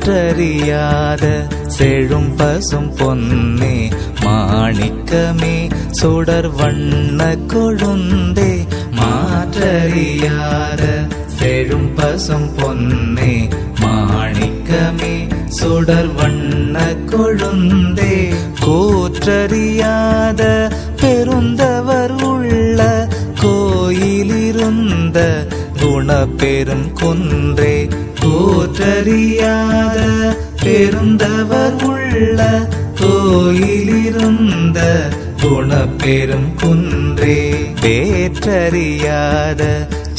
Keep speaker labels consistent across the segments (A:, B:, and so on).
A: மாற்றறியாத செழும் பசும் பொன்னே மாணிக்கமே சுடர் வண்ண கொழுந்தே மாற்றறியாத செழும் பசும் பொன்னே மாணிக்கமே சுடர் வண்ண கொழுந்தே கூற்றறியாத பெருந்தவர் உள்ள கோயிலிருந்த குணப்பெரும் குன்றே கூற்றறியாத பெருந்தவர் உள்ள கோயிலிருந்த குணப்பெரும் குன்றே வேற்றறியாத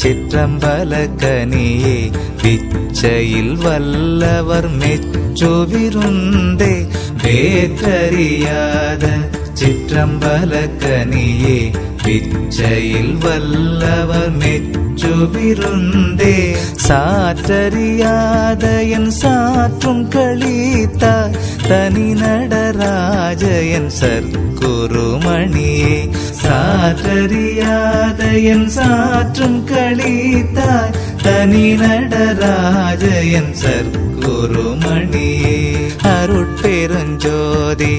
A: சிற்றம்பலக்கனியே பிச்சையில் வல்லவர் மெச்சுவிருந்தே வேற்றறியாத சிற்றம்பலக்கனியே பிச்சையில் வல்லவர் மெச்சுவிருந்தே சாற்றறியாத என் சாற்றும் களித்தாய் தனி நடராஜ என் சற்குருமணியே சாற்றறியாத என் சாற்றும் களித்தாய் தனி நடராஜ என் சற்குருமணியே அருட்பெருஞ்சோதி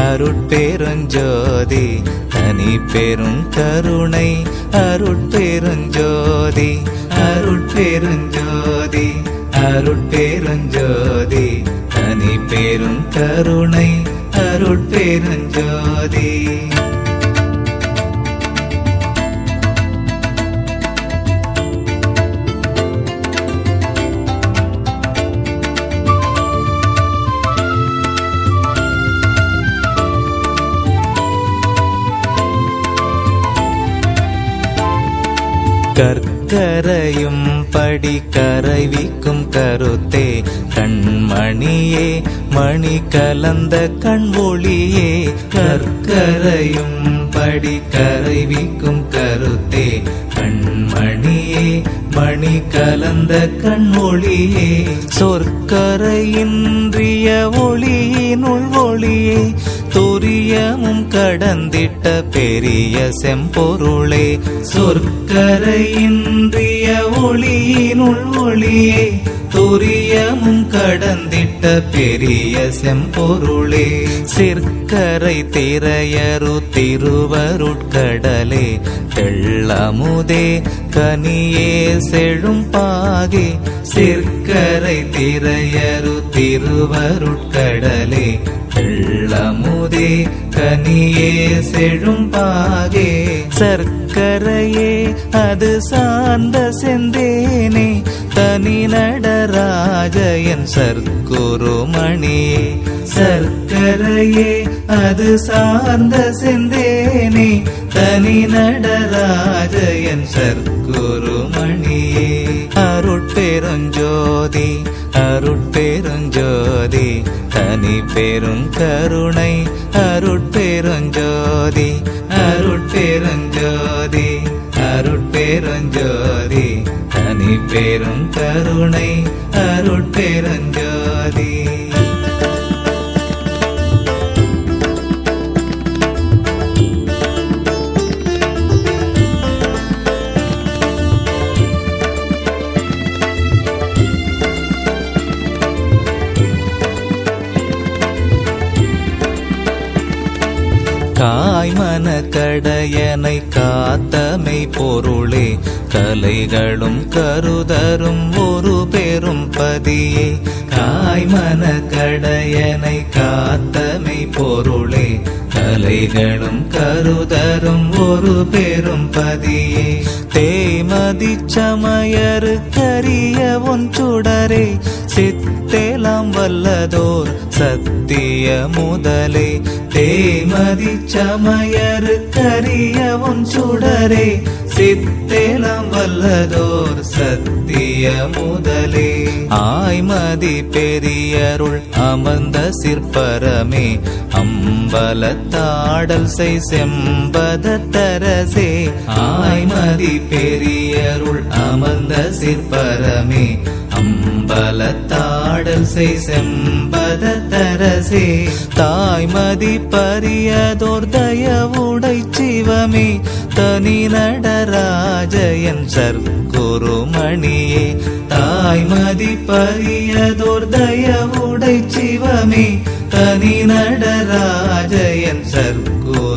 A: அருட்பெருஞ்சோதி தனி பெரும் கருணை அருட்பெருஞ்சோதி அருட்பெருஞ்சோதி அருட்பெருஞ்சோதி தனி பெரும் கருணை அருட்பெருஞ்சோதி கற்கரையும் படி கரைவிக்கும் கருத்தே கண்மணியே மணி கலந்த கண்வொளியே கற்கரையும் படி கரைவிக்கும் கருத்தே கண்மணியே மணி கலந்த கண்வொளியே சொற்கரையின்றிய ஒளியினுள் ஒளியே துரியமும் கடந்திட்ட பெரிய செம்பொருளே சொற்கரையின்றிய ஒளியினுள் ஒளியே துரியமும் கடந்திட்ட பெரிய செம்பொருளே சிற்கரை திரையரு திருவருட்கடலே தெள்ளமுதே கனியே செழும் பாகே சிற்கரை திரையரு திருவருட்கடலே தெள்ளமுதே கனியே செழும் பாகே சர்க்கரையே அது சார்ந்த செந்தேனே தனி நடராஜ என் சற்குருமணியே சர்க்கரையே அது சார்ந்த செந்தேனே தனி நடராஜ என் சற்குருமணியே அருட்பெருஞ்சோதி அருட்பெருஞ்சோதி தனி பெரும் கருணை அருட்பெருஞ்சோதி அருட்பெருஞ்சோதி அருட்பெருஞ்சோதி தனி பெரும் கருணை அருட்பெருஞ்சோதி காய்மன கடையனை காத்தமை பொருளே கலைகளும் கருதரும் ஒரு பெரும் பதியே காய்மன கடையனை காத்தமை பொருளே கலைகளும் கருதரும் ஒரு பெரும் பதியே தேமதி சமயரு கரிய ஒன்றுடரே சித்தேலாம் வல்லதோர் சத்திய முதலே தேமதி சமயரு கரிய ஒன்றுடரே சித்தேலாம் வல்லதோர் சத்திய முதலே ஆய்மதி பெரியருள் அமர்ந்த சிற்பரமே அம்பலத்தாடல் செய் செம்பத தரசே ஆய்மதி பெரியருள் அமர்ந்த சிற்பரமே அம்பலத்தாடல் செய் செம்பத தரசே தாய்மதி பரியதோர் தயவுடை சிவமே தனி நடராஜ நடராஜயன் சற்குருமணியே தாய்மதி பரியதோர் தயவுடை சிவமே தனி நடராஜயன் சற்குரு